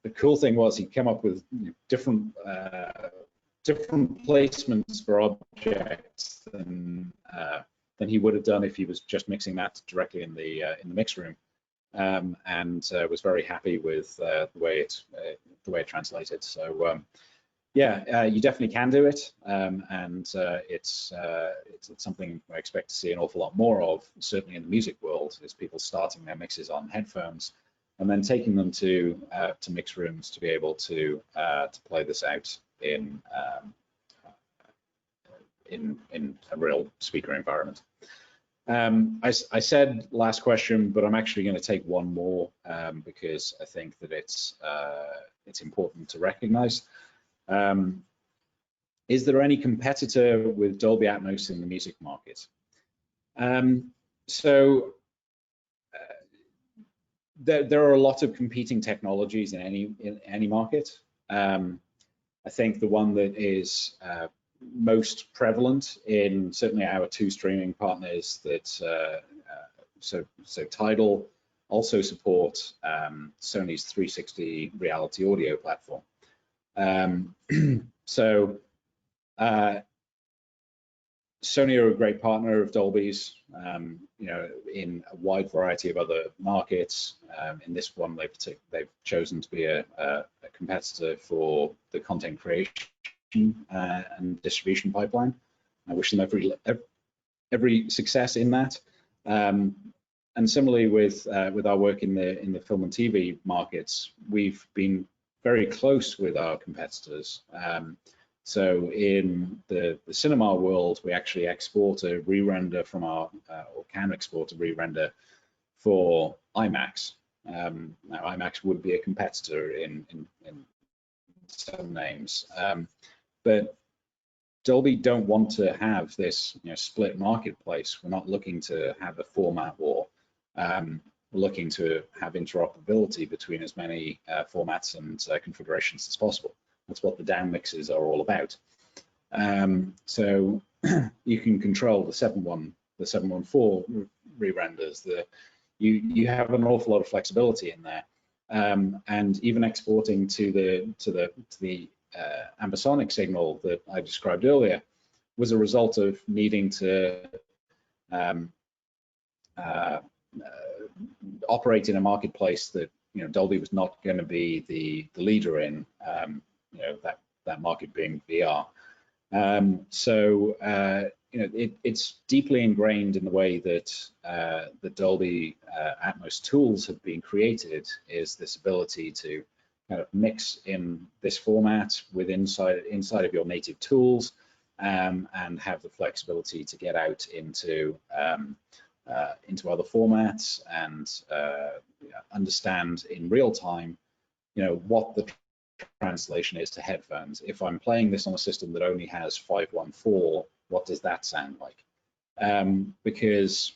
the cool thing was he came up with different placements for objects than he would have done if he was just mixing that directly in the mix room, and was very happy with the way it translated. So Yeah, you definitely can do it, and it's something I expect to see an awful lot more of, certainly in the music world, is people starting their mixes on headphones and then taking them to mix rooms to be able to play this out in a real speaker environment. I said last question, but I'm actually going to take one more because I think that it's important to recognize. Is there any competitor with Dolby Atmos in the music market? There are a lot of competing technologies in any market. I think the one that is most prevalent in certainly our two streaming partners that so Tidal also support Sony's 360 reality audio platform. Sony are a great partner of Dolby's, you know, in a wide variety of other markets. In this one, they've chosen to be a competitor for the content creation and distribution pipeline. I wish them every success in that. And similarly with our work in the film and TV markets, we've been very close with our competitors. So in the cinema world, we actually export a re-render from our, or can export a re-render for IMAX. Now IMAX would be a competitor in some names, but Dolby don't want to have this, you know, split marketplace. We're not looking to have a format war. We're looking to have interoperability between as many formats and configurations as possible. That's what the down mixes are all about. So you can control the 714 re-renders. You have an awful lot of flexibility in there, and even exporting to the ambisonic signal that I described earlier was a result of needing to operate in a marketplace that, you know, Dolby was not going to be the leader in. You know, that market being VR. You know, it's deeply ingrained in the way that the Dolby Atmos tools have been created, is this ability to kind of mix in this format with inside of your native tools, and have the flexibility to get out into other formats and understand in real time, you know, what the translation is to headphones. If I'm playing this on a system that only has 514, what does that sound like? Because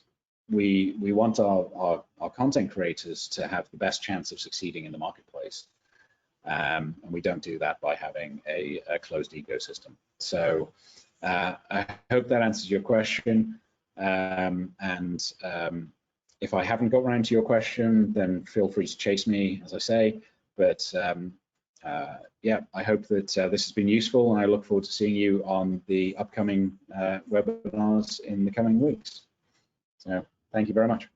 we want our content creators to have the best chance of succeeding in the marketplace, and we don't do that by having a closed ecosystem. So I hope that answers your question, and if I haven't got around to your question, then feel free to chase me, as I say, but yeah, I hope that this has been useful, and I look forward to seeing you on the upcoming webinars in the coming weeks. So thank you very much.